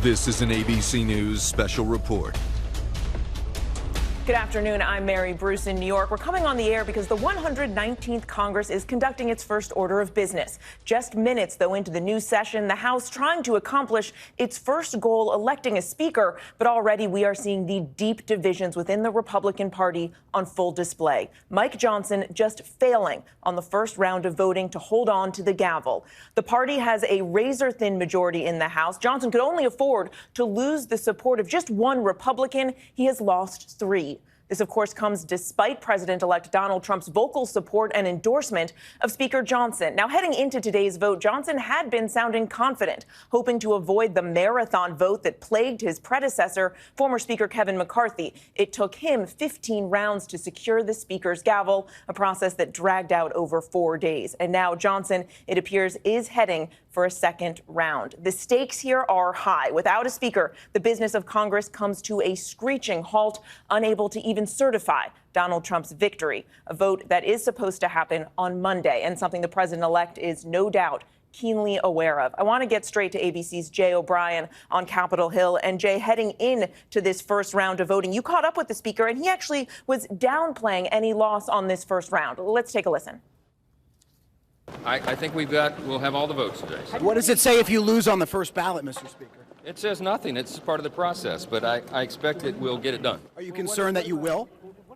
This is an ABC News special report. Good afternoon. I'm Mary Bruce in New York. We're coming on the air because the 119th Congress is conducting its first order of business. Just minutes, though, into the new session, the House trying to accomplish its first goal, electing a speaker. But already we are seeing the deep divisions within the Republican Party on full display. Mike Johnson just failing on the first round of voting to hold on to the gavel. The party has a razor-thin majority in the House. Johnson could only afford to lose the support of just one Republican. He has lost three. This, of course, comes despite President-elect Donald Trump's vocal support and endorsement of Speaker Johnson. Now, heading into today's vote, Johnson had been sounding confident, hoping to avoid the marathon vote that plagued his predecessor, former Speaker Kevin McCarthy. It took him 15 rounds to secure the Speaker's gavel, a process that dragged out over 4 days. And now Johnson, it appears, is heading for a second round. The stakes here are high. Without a speaker, the business of Congress comes to a screeching halt, unable to even certify Donald Trump's victory, a vote that is supposed to happen on Monday and something the president-elect is no doubt keenly aware of. I want to get straight to ABC's Jay O'Brien on Capitol Hill. And Jay, heading in to this first round of voting, you caught up with the speaker, and he actually was downplaying any loss on this first round. Let's take a listen. I think we'll have all the votes today. What does it say if you lose on the first ballot, Mr. Speaker? It says nothing. It's part of the process, but I expect that we'll get it done. Are you concerned that you will?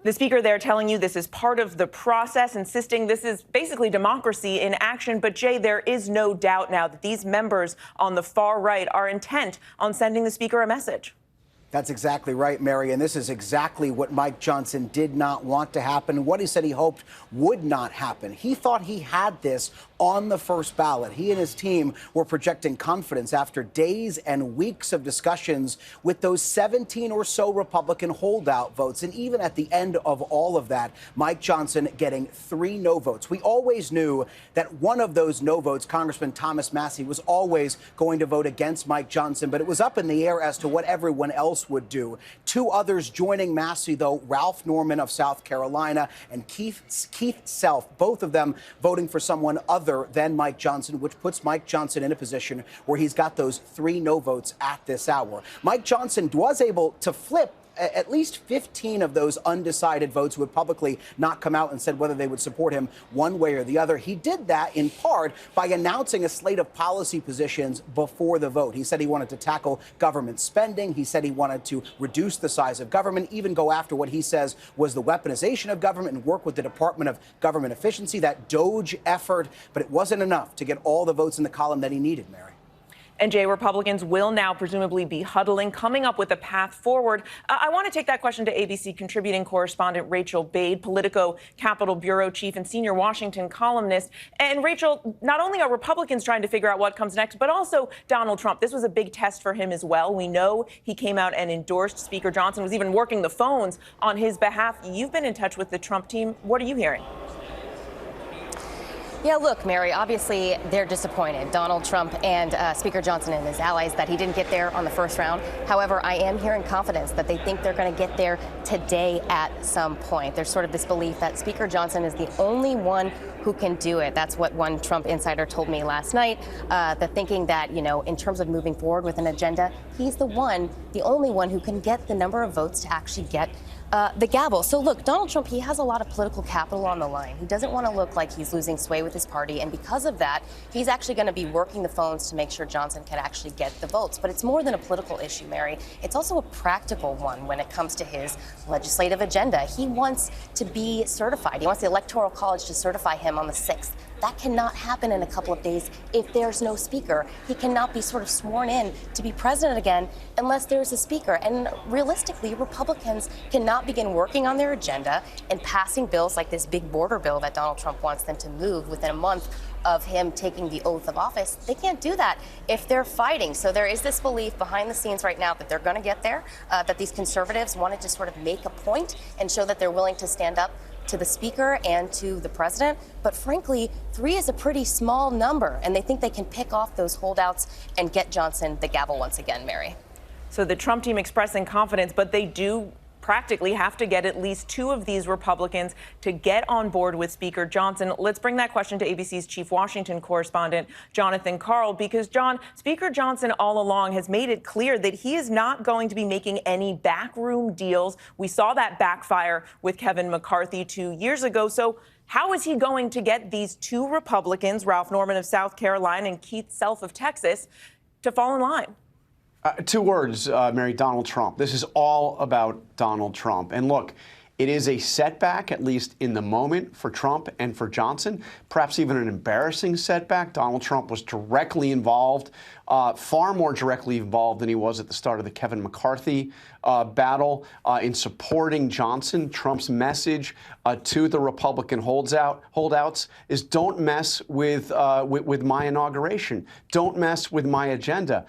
The speaker there telling you this is part of the process, insisting this is basically democracy in action. But, Jay, there is no doubt now that these members on the far right are intent on sending the speaker a message. That's exactly right, Mary, and this is exactly what Mike Johnson did not want to happen, what he said he hoped would not happen. He thought he had this on the first ballot. He and his team were projecting confidence after days and weeks of discussions with those 17 or so Republican holdout votes. And even at the end of all of that, Mike Johnson getting 3 no votes. We always knew that one of those no votes, Congressman Thomas Massie, was always going to vote against Mike Johnson, but it was up in the air as to what everyone else would do. 2 others joining Massie, though, Ralph Norman of South Carolina and Keith Self, both of them voting for someone other than Mike Johnson, which puts Mike Johnson in a position where he's got those 3 no votes at this hour. Mike Johnson was able to flip at least 15 of those undecided votes who had publicly not come out and said whether they would support him one way or the other. He did that in part by announcing a slate of policy positions before the vote. He said he wanted to tackle government spending. He said he wanted to reduce the size of government, even go after what he says was the weaponization of government and work with the Department of Government Efficiency, that DOGE effort. But it wasn't enough to get all the votes in the column that he needed, Mary. And, Jay, Republicans will now presumably be huddling, coming up with a path forward. I want to take that question to ABC contributing correspondent Rachel Bade, Politico Capitol Bureau chief and senior Washington columnist. And, Rachel, not only are Republicans trying to figure out what comes next, but also Donald Trump. This was a big test for him as well. We know he came out and endorsed Speaker Johnson, was even working the phones on his behalf. You've been in touch with the Trump team. What are you hearing? Yeah, look, Mary, obviously they're disappointed, Donald Trump and Speaker Johnson and his allies, that he didn't get there on the first round. However, I am hearing confidence that they think they're going to get there today at some point. There's sort of this belief that Speaker Johnson is the only one who can do it. That's what one Trump insider told me last night. The thinking that, you know, in terms of moving forward with an agenda, he's the only one who can get the number of votes to actually get the gavel. So look, Donald Trump, he has a lot of political capital on the line. He doesn't want to look like he's losing sway with his party. And because of that, he's actually going to be working the phones to make sure Johnson can actually get the votes. But it's more than a political issue, Mary. It's also a practical one when it comes to his legislative agenda. He wants to be certified. He wants the Electoral College to certify him on the 6th. That cannot happen in a couple of days if there's no speaker. He cannot be sort of sworn in to be president again unless there's a speaker. And realistically, Republicans cannot begin working on their agenda and passing bills like this big border bill that Donald Trump wants them to move within a month of him taking the oath of office. They can't do that if they're fighting. So there is this belief behind the scenes right now that they're going to get there, that these conservatives wanted to sort of make a point and show that they're willing to stand up to the speaker and to the president. But frankly, 3 is a pretty small number, and they think they can pick off those holdouts and get Johnson the gavel once again, Mary. So the Trump team expressing confidence, but they do practically have to get at least 2 of these Republicans to get on board with Speaker Johnson. Let's bring that question to ABC's chief Washington correspondent, Jonathan Karl, because, John, Speaker Johnson all along has made it clear that he is not going to be making any backroom deals. We saw that backfire with Kevin McCarthy 2 years ago. So how is he going to get these 2 Republicans, Ralph Norman of South Carolina and Keith Self of Texas, to fall in line? 2 words, Mary: Donald Trump. This is all about Donald Trump. And look, it is a setback, at least in the moment, for Trump and for Johnson, perhaps even an embarrassing setback. Donald Trump was directly involved, far more directly involved than he was at the start of the Kevin McCarthy battle in supporting Johnson. Trump's message to the Republican holdouts is, don't mess with my inauguration. Don't mess with my agenda.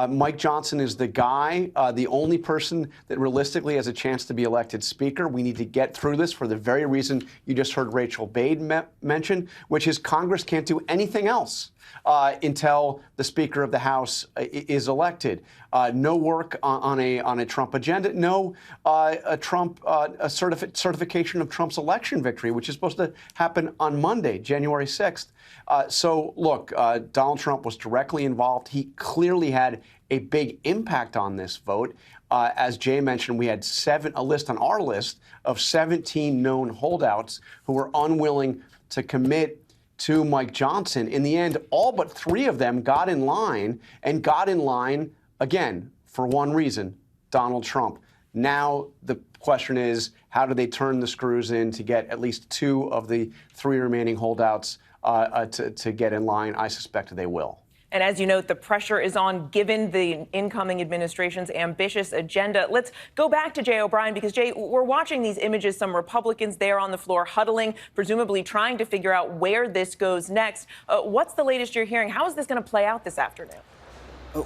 Mike Johnson is the guy, the only person that realistically has a chance to be elected speaker. We need to get through this for the very reason you just heard Rachel Bade mention, which is Congress can't do anything else until the Speaker of the House is elected. No work on a Trump agenda. No certification of Trump's election victory, which is supposed to happen on Monday, January 6th. So, look, Donald Trump was directly involved. He clearly had a big impact on this vote. As Jay mentioned, we had a list on our list of 17 known holdouts who were unwilling to commit to Mike Johnson. In the end, all but 3 of them got in line, again, for one reason: Donald Trump. Now the question is, how do they turn the screws in to get at least 2 of the 3 remaining holdouts to get in line? I suspect they will. And as you note, the pressure is on, given the incoming administration's ambitious agenda. Let's go back to Jay O'Brien, because, Jay, we're watching these images, some Republicans there on the floor huddling, presumably trying to figure out where this goes next. What's the latest you're hearing? How is this going to play out this afternoon?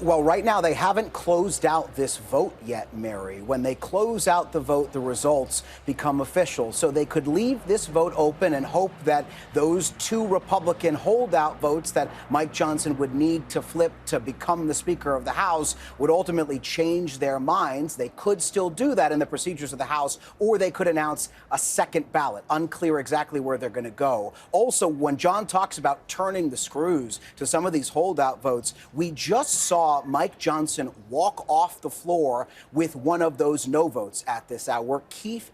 Well, right now, they haven't closed out this vote yet, Mary. When they close out the vote, the results become official. So they could leave this vote open and hope that those 2 Republican holdout votes that Mike Johnson would need to flip to become the Speaker of the House would ultimately change their minds. They could still do that in the procedures of the House, or they could announce a second ballot. Unclear exactly where they're going to go. Also, when John talks about turning the screws to some of these holdout votes, we just saw Mike Johnson walk off the floor with one of those no votes at this hour. Keith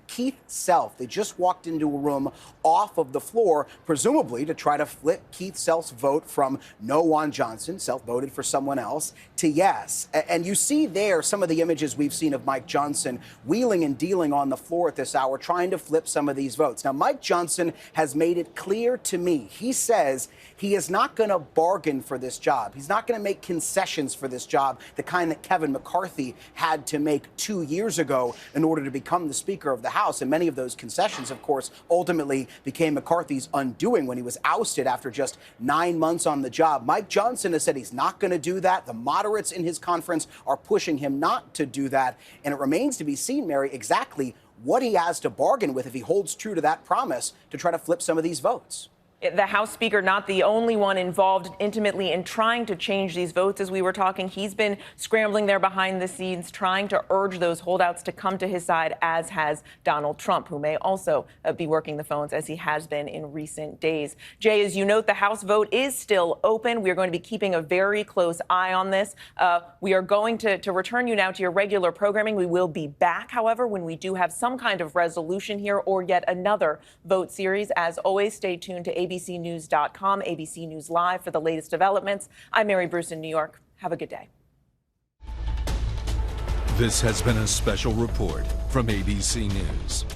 Self. They just walked into a room off of the floor, presumably to try to flip Keith Self's vote from no on Johnson, Self voted for someone else, to yes. And you see there some of the images we've seen of Mike Johnson wheeling and dealing on the floor at this hour, trying to flip some of these votes. Now, Mike Johnson has made it clear to me. He says he is not going to bargain for this job. He's not going to make concessions for this job, the kind that Kevin McCarthy had to make 2 years ago in order to become the Speaker of the House. And many of those concessions, of course, ultimately became McCarthy's undoing when he was ousted after just 9 months on the job. Mike Johnson has said he's not going to do that. The moderates in his conference are pushing him not to do that. And it remains to be seen, Mary, exactly what he has to bargain with if he holds true to that promise to try to flip some of these votes. The House Speaker, not the only one involved intimately in trying to change these votes. As we were talking, he's been scrambling there behind the scenes, trying to urge those holdouts to come to his side, as has Donald Trump, who may also be working the phones, as he has been in recent days. Jay, as you note, the House vote is still open. We are going to be keeping a very close eye on this. We are going to return you now to your regular programming. We will be back, however, when we do have some kind of resolution here or yet another vote series. As always, stay tuned to abcnews.com, ABC News Live for the latest developments. I'm Mary Bruce in New York. Have a good day. This has been a special report from ABC News.